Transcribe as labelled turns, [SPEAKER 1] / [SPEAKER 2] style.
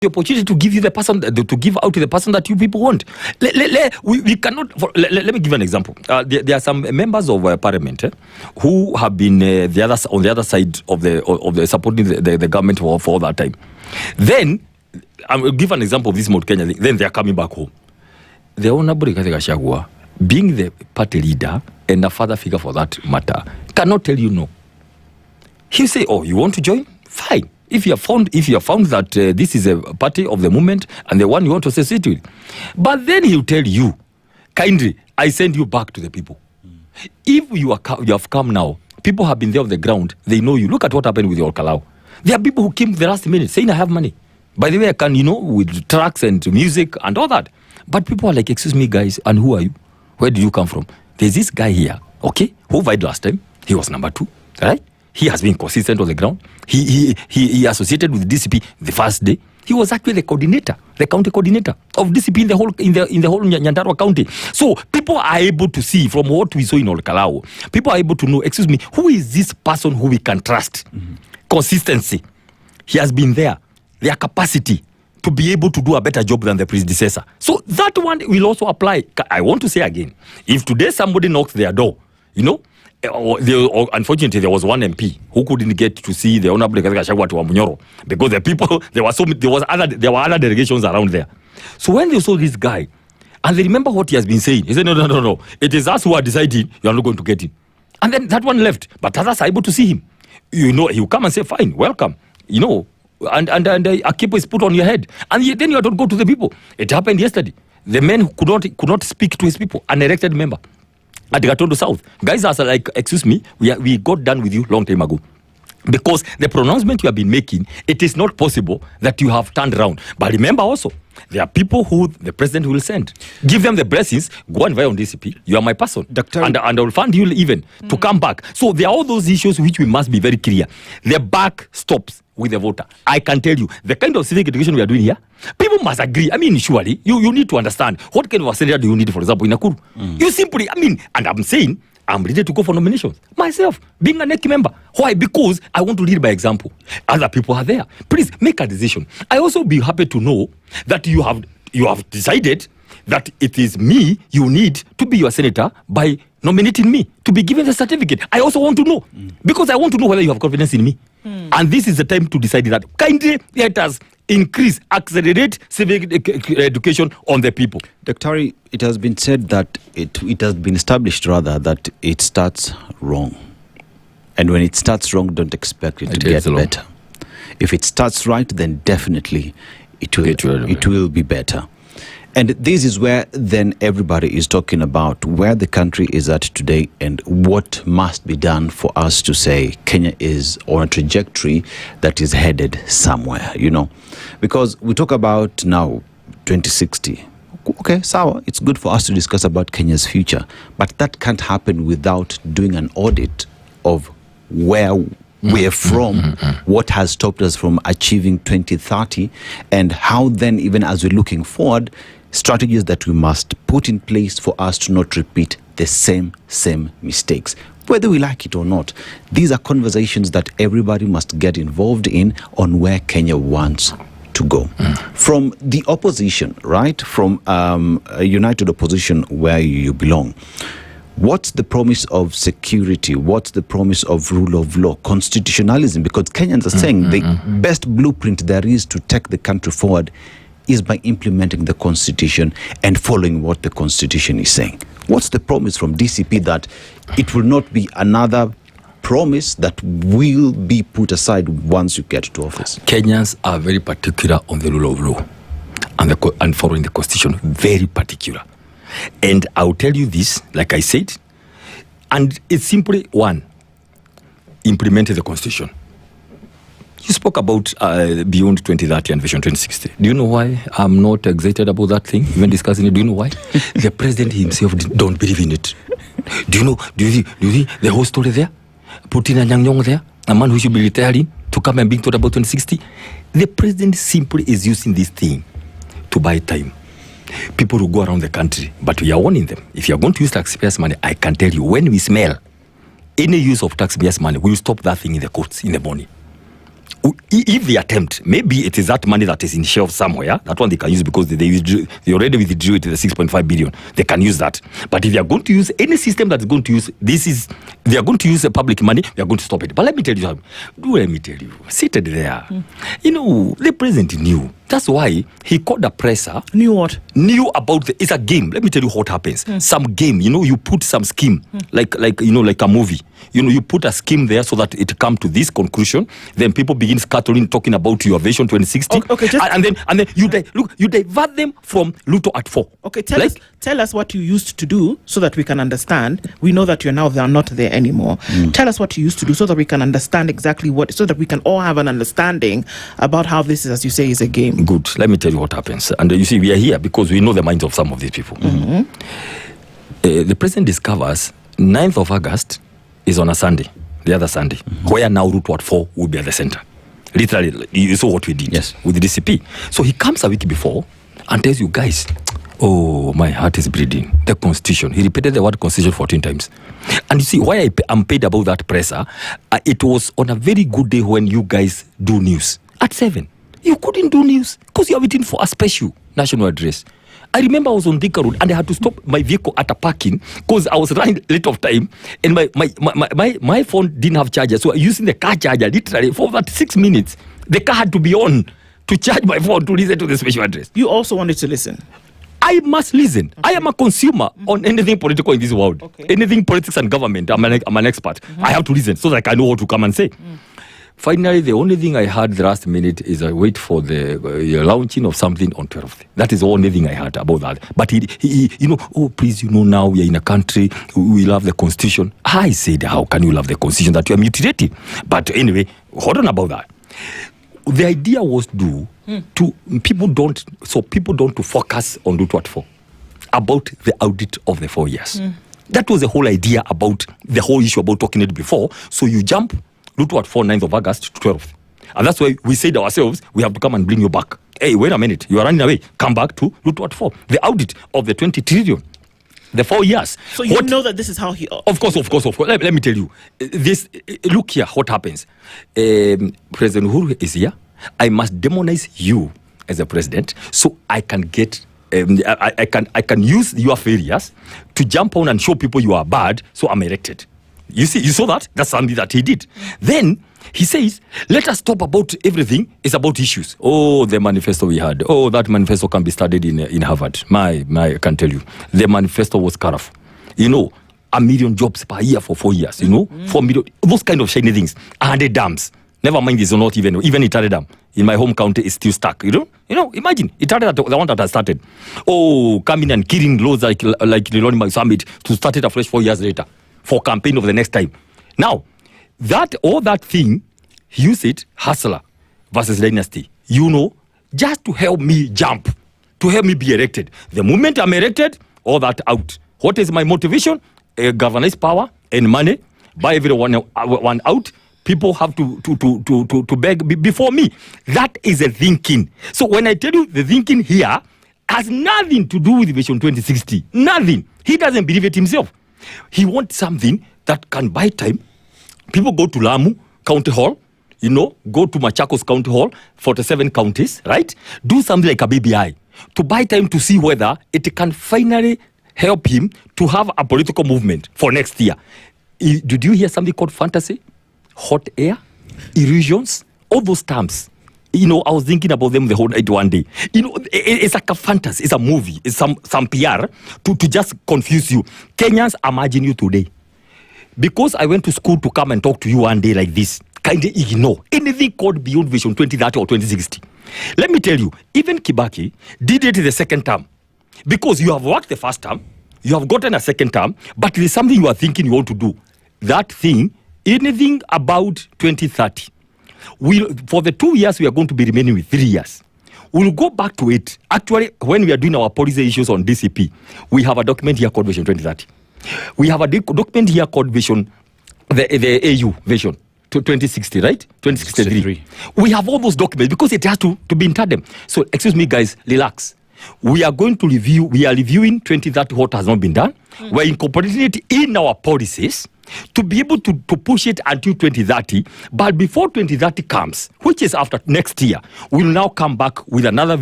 [SPEAKER 1] the opportunity to give you the person, to give out to the person that you people want. We cannot. Let me give an example. There are some members of parliament who have been on the other side of the supporting the government for all that time. Then I will give an example of this Mount Kenya thing. Then they are coming back home. The Honorable Rigathi Gachagua, being the party leader and a father figure for that matter, cannot tell you no. He'll say, "Oh, you want to join? Fine. If you have found that this is a party of the movement and the one you want to associate with." But then he'll tell you, kindly, I send you back to the people. If you have come now, people have been there on the ground, they know you. Look at what happened with your Kalau. There are people who came the last minute saying, "I have money. By the way, I can, with tracks and music and all that." But people are like, "Excuse me, guys, and who are you? Where did you come from?" There's this guy here, okay, who vied last time. He was number 2, right? He has been consistent on the ground. He associated with DCP the first day. He was actually the coordinator, the county coordinator of DCP in the whole Nyandarua County. So people are able to see from what we saw in Olkalao. People are able to know, excuse me, who is this person who we can trust? Mm-hmm. Consistency. He has been there. Their capacity to be able to do a better job than the predecessor. So that one will also apply. I want to say again, if today somebody knocks their door, unfortunately, there was one MP who couldn't get to see the Honorable Rigathi Gachagua to Wamunyoro because the people there were other delegations around there. So when they saw this guy, and they remember what he has been saying, he said, "No, it is us who are deciding. You are not going to get him." And then that one left, but others are able to see him. He will come and say, "Fine, welcome." And a keep is put on your head, and then you don't go to the people. It happened yesterday. The man who could not speak to his people, an elected member at Gatondo South. Guys are like, "Excuse me, we got done with you long time ago." Because the pronouncement you have been making, it is not possible that you have turned around. But remember also, there are people who the president will send. Give them the blessings, go and vie on DCP. You are my person. And I will fund you even to come back. So there are all those issues which we must be very clear. The buck stops with the voter. I can tell you, the kind of civic education we are doing here, people must agree. I mean, surely, you need to understand what kind of a senator do you need, for example, in Nakuru. You simply, and I'm saying, I'm ready to go for nominations. Myself, being a NEC member. Why? Because I want to lead by example. Other people are there. Please, make a decision. I also be happy to know that you have decided that it is me you need to be your senator by nominating me to be given the certificate. I also want to know, because I want to know whether you have confidence in me. And this is the time to decide that. Kindly let us increase, accelerate civic education on the people.
[SPEAKER 2] Dr. It has been said that it has been established rather that it starts wrong. And when it starts wrong, don't expect it to get better. If it starts right, then definitely it will be better. And this is where then everybody is talking about where the country is at today and what must be done for us to say Kenya is on a trajectory that is headed somewhere, Because we talk about now 2060. Okay, sawa, it's good for us to discuss about Kenya's future, but that can't happen without doing an audit of where we're from, what has stopped us from achieving 2030, and how then, even as we're looking forward, strategies that we must put in place for us to not repeat the same mistakes, whether we like it or not. These are conversations that everybody must get involved in on where Kenya wants to go. From the opposition, right? From a united opposition where you belong. What's the promise of security? What's the promise of rule of law? Constitutionalism? Because Kenyans are saying the best blueprint there is to take the country forward is by implementing the Constitution and following what the Constitution is saying. What's the promise from DCP that it will not be another promise that will be put aside once you get to office?
[SPEAKER 1] Kenyans are very particular on the rule of law and following the Constitution, very particular. And I'll tell you this, like I said, and it's simply one, implementing the Constitution. You spoke about beyond 2030 and Vision 2060. Do you know why I'm not excited about that thing, even discussing it? Do you know why? The president himself don't believe in it. Do you see the whole story there? Putting a young there, a man who should be retiring, to come and being taught about 2060. The president simply is using this thing to buy time. People will go around the country, but we are warning them. If you are going to use taxpayers' money, I can tell you, when we smell any use of taxpayers' money, we will stop that thing in the courts in the morning. If they attempt, maybe it is that money that is in shelf somewhere. That one they can use because they already withdrew it to the 6.5 billion. They can use that. But if they are going to use any system that is going to use they are going to use the public money, they are going to stop it. But let me tell you something. Let me tell you, seated there, the president knew. That's why he called the presser.
[SPEAKER 3] Knew what?
[SPEAKER 1] Knew about it's a game. Let me tell you what happens. Some game, you put some scheme, like a movie. You put a scheme there so that it come to this conclusion. Then people begin scattering, talking about your Vision 2060.
[SPEAKER 3] Okay,
[SPEAKER 1] and then you divert them from Ruto at 4.
[SPEAKER 3] Okay, tell us what you used to do so that we can understand. We know that they are not there anymore. Tell us what you used to do so that we can understand exactly so that we can all have an understanding about how this is, as you say, is a game.
[SPEAKER 1] Good. Let me tell you what happens. And you see, we are here because we know the minds of some of these people. The president discovers 9th of August is on a Sunday, the other Sunday, where now Ruto at 4 will be at the center. Literally, you saw what we did with the DCP. So he comes a week before and tells you, guys, oh, my heart is bleeding. The Constitution. He repeated the word Constitution 14 times. And you see, why I'm paid about that presser, it was on a very good day when you guys do news. At 7. You couldn't do news because you are waiting for a special national address. I remember I was on Thika Road and I had to stop my vehicle at a parking because I was running late of time and my phone didn't have charger. So I was using the car charger literally for about 6 minutes. The car had to be on to charge my phone to listen to the special address.
[SPEAKER 3] You also wanted to listen?
[SPEAKER 1] I must listen. Okay. I am a consumer on anything political in this world. Okay. Anything politics and government, I'm an expert. I have to listen so that I know what to come and say. Finally, the only thing I had the last minute is I wait for the launching of something on 12th. That is the only thing I had about that. But he please, now we are in a country, we love the Constitution. I said, how can you love the Constitution that you are mutilating? But anyway, hold on about that. The idea was people don't to focus on Ruto at 4 about the audit of the 4 years. That was the whole idea about the whole issue about talking it before. So you jump Ruto at 4, 9th of August to 12th. And that's why we said ourselves, we have to come and bring you back. Hey, wait a minute. You are running away. Come back to Ruto at 4. The audit of the 20 trillion. The 4 years.
[SPEAKER 3] So you know that this is how he...
[SPEAKER 1] Of course. Let me tell you. Look here, what happens. President Uhuru is here. I must demonize you as a president so I can get... I can use your failures to jump on and show people you are bad, so I'm elected. You see, you saw that? That's something that he did. Then he says, let us stop about everything. It's about issues. Oh, the manifesto we had. Oh, that manifesto can be studied in Harvard. I can tell you. The manifesto was colorful. 1 million jobs per year for 4 years. 4 million. Those kind of shiny things. 100 dams. Never mind, it's not even Itare Dam. In my home county, is still stuck. Imagine. Itare, the one that has started. Oh, coming and killing laws like the Summit to start it afresh 4 years later. For campaign of the next time. Now, all that thing, use it, hustler versus dynasty, just to help me jump, to help me be elected. The moment I'm elected, all that out. What is my motivation? Governance power and money. Buy everyone one out. People have to beg before me. That is a thinking. So when I tell you the thinking here has nothing to do with Vision 2060. Nothing. He doesn't believe it himself. He wants something that can buy time. People go to Lamu County Hall, go to Machakos County Hall, 47 counties, right? Do something like a BBI to buy time to see whether it can finally help him to have a political movement for next year. Did you hear something called fantasy? Hot air? Illusions? All those terms. I was thinking about them the whole night one day. It's like a fantasy. It's a movie. It's some PR to just confuse you. Kenyans imagine you today. Because I went to school to come and talk to you one day like this, kind of ignore anything called beyond Vision 2030 or 2060. Let me tell you, even Kibaki did it the second term. Because you have worked the first term, you have gotten a second term, but there's something you are thinking you want to do. That thing, anything about 2030. For the 2 years, we are going to be remaining with 3 years. We'll go back to it. Actually, when we are doing our policy issues on DCP, we have a document here called Vision 2030. We have a document here called Vision, the AU Vision 2060, right? 2063. We have all those documents because it has to be in tandem. So, excuse me, guys, relax. We are going to review, we are reviewing 2030 what has not been done. We're incorporating it in our policies. to be able to push it until 2030. But before 2030 comes, which is after next year, we'll now come back with another